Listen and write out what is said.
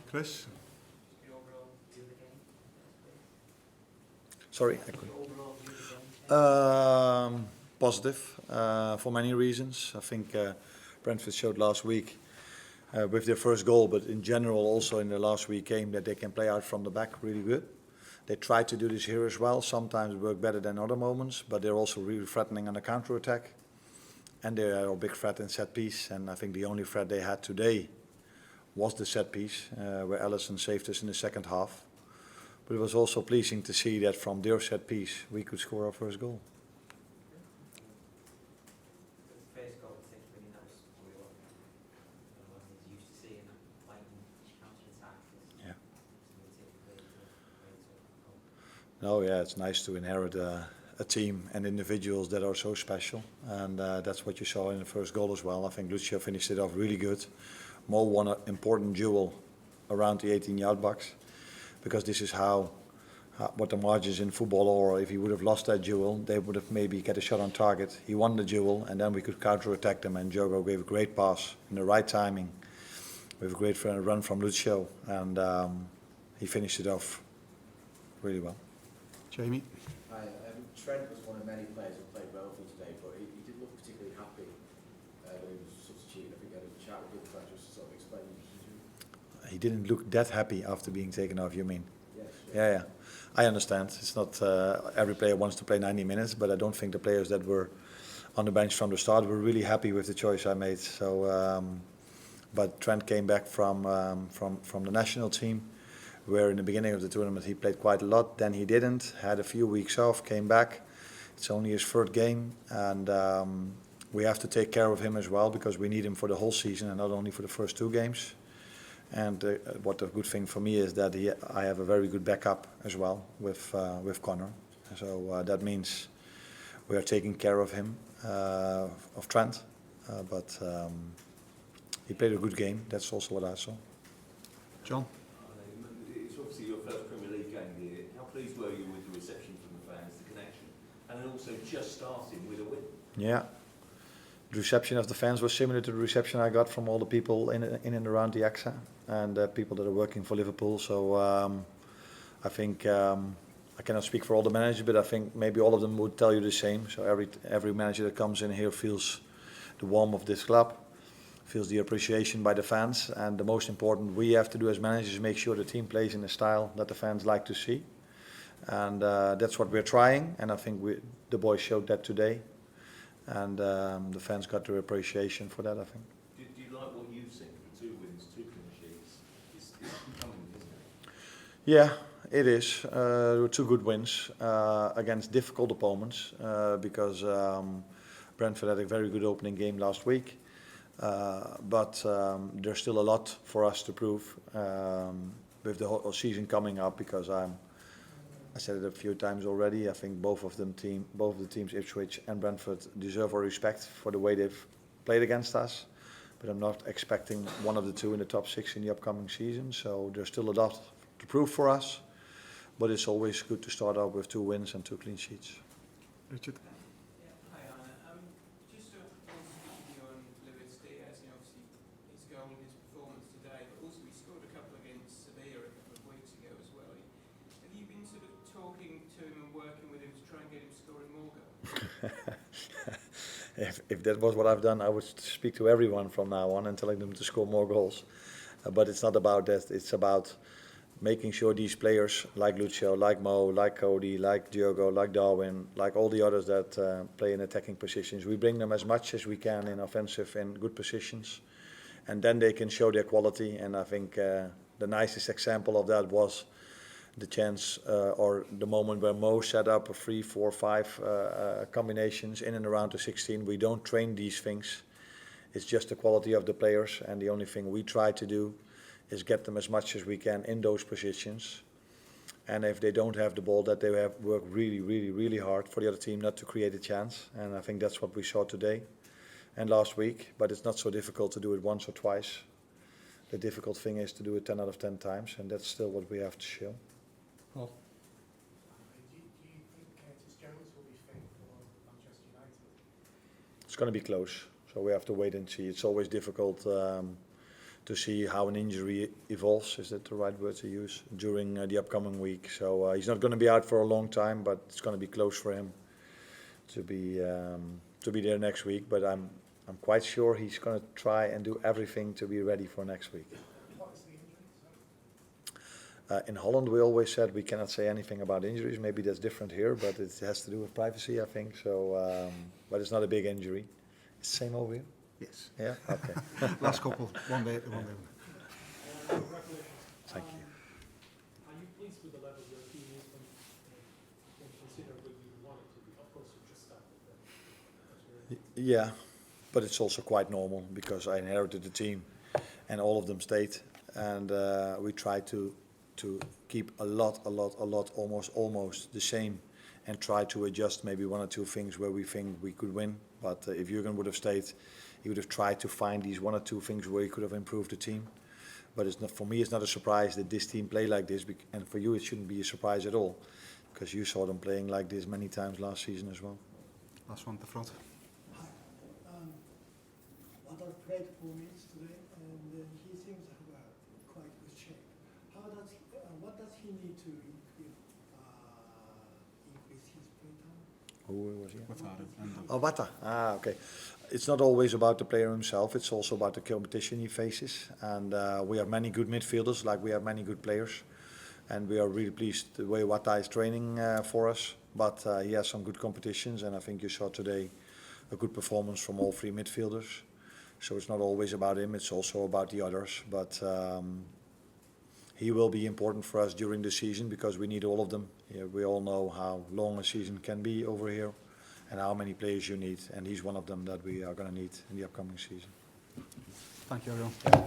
Chris? Your overall view of the game? Sorry, I Your couldn't. overall view of the game? Positive for many reasons. I think Brentford showed last week with their first goal, but in general also in the last week game that they can play out from the back really good. They try to do this here as well. Sometimes work better than other moments, but they're also really threatening on the counter attack. And they are a big threat in set piece. And I think the only threat they had today was the set piece, where Alisson saved us in the second half. But it was also pleasing to see that from their set piece we could score our first goal. The first goal, particularly, that was probably what he's used to seeing, that lightning counter attack. Yeah. Typically, No, yeah, it's nice to inherit a team and individuals that are so special, and that's what you saw in the first goal as well. I think Lucio finished it off really good. Mo won an important duel around the 18-yard box, because this is what the margins in football are. Or if he would have lost that duel, they would have maybe get a shot on target. He won the duel, and then we could counter-attack them, and Diogo gave a great pass in the right timing with a great run from Lucio, and he finished it off really well. Jamie? Hi, Trent was one of many players who played well for you today, but he didn't look particularly happy when he was substituted. I think he had a chat with him, just to sort of explain the decision. He didn't look that happy after being taken off, you mean? Yes. Yeah. I understand. It's not every player wants to play 90 minutes, but I don't think the players that were on the bench from the start were really happy with the choice I made. So, but Trent came back from the national team, where in the beginning of the tournament he played quite a lot. Then he didn't. Had a few weeks off. Came back. It's only his third game, and we have to take care of him as well, because we need him for the whole season and not only for the first two games. And what the good thing for me is that I have a very good backup as well with Connor. So that means we are taking care of him, of Trent. But he played a good game. That's also what I saw. John? It's obviously your first Premier League game here. How pleased were you with the reception from the fans, the connection, and then also just starting with a win? Yeah. The reception of the fans was similar to the reception I got from all the people in and around the AXA, and people that are working for Liverpool. So I think I cannot speak for all the managers, but I think maybe all of them would tell you the same. So every manager that comes in here feels the warmth of this club, feels the appreciation by the fans, and the most important we have to do as managers is make sure the team plays in a style that the fans like to see, and that's what we're trying. And I think the boys showed that today. And the fans got their appreciation for that, I think. Do you like what you've seen? The 2 wins, 2 clean sheets. It's coming, isn't it? Yeah, it is. There were 2 good wins against difficult opponents, because Brentford had a very good opening game last week. But there's still a lot for us to prove with the whole season coming up, because I said it a few times already. I think both of the teams, Ipswich and Brentford, deserve our respect for the way they've played against us. But I'm not expecting one of the two in the top 6 in the upcoming season. So there's still a lot to prove for us. But it's always good to start out with 2 wins and 2 clean sheets. Richard? Hi Arne, just to speak to you on Luis Diaz, obviously his goal, his performance today, but also he scored a couple against Sevilla a couple of weeks ago as well. Have you been sort of talking to him and working with him to try and get him scoring more goals? If that was what I've done, I would speak to everyone from now on and telling them to score more goals. But it's not about that. It's about making sure these players like Lucio, like Mo, like Cody, like Diogo, like Darwin, like all the others that play in attacking positions, we bring them as much as we can in offensive and good positions, and then they can show their quality. And I think the nicest example of that was the chance or the moment where Mo set up a 3, 4, 5 combinations in and around the 16. We don't train these things. It's just the quality of the players, and the only thing we try to do is get them as much as we can in those positions. And if they don't have the ball, that they have worked really, really, really hard for the other team not to create a chance. And I think that's what we saw today and last week. But it's not so difficult to do it once or twice. The difficult thing is to do it 10 out of 10 times, and that's still what we have to show. Paul? Do you think Curtis Jones will be fit for Manchester United? It's going to be close, so we have to wait and see. It's always difficult to see how an injury evolves. Is that the right word to use during the upcoming week? So he's not going to be out for a long time, but it's going to be close for him to be there next week. But I'm quite sure he's going to try and do everything to be ready for next week. What is the injury? In Holland, we always said we cannot say anything about injuries. Maybe that's different here, but it has to do with privacy, I think. So, but it's not a big injury. It's the same over here. Yes. Yeah. Okay. Last couple, one day. Congratulations. Thank you. Are you pleased with the level your team is when considered where you want it to be? Of course, you just started there. Yeah, but it's also quite normal because I inherited the team, and all of them stayed, and we try to keep a lot, almost the same, and try to adjust maybe one or two things where we think we could win. But if Jurgen would have stayed, he would have tried to find these one or two things where he could have improved the team. But it's not, for me, it's not a surprise that this team play like this, and for you, it shouldn't be a surprise at all, because you saw them playing like this many times last season as well. Last one at the front. Hi. What I've played 4 minutes today, and he seems to have a quite good shape. What does he need to increase his play time? Who was he? Without Oh, Wata. Ah, okay. It's not always about the player himself. It's also about the competition he faces. And we have many good midfielders, like we have many good players. And we are really pleased the way Wata is training for us. But he has some good competitions, and I think you saw today a good performance from all 3 midfielders. So it's not always about him, it's also about the others. But he will be important for us during the season because we need all of them. Yeah, we all know how long a season can be over here and how many players you need. And he's one of them that we are going to need in the upcoming season. Thank you, everyone.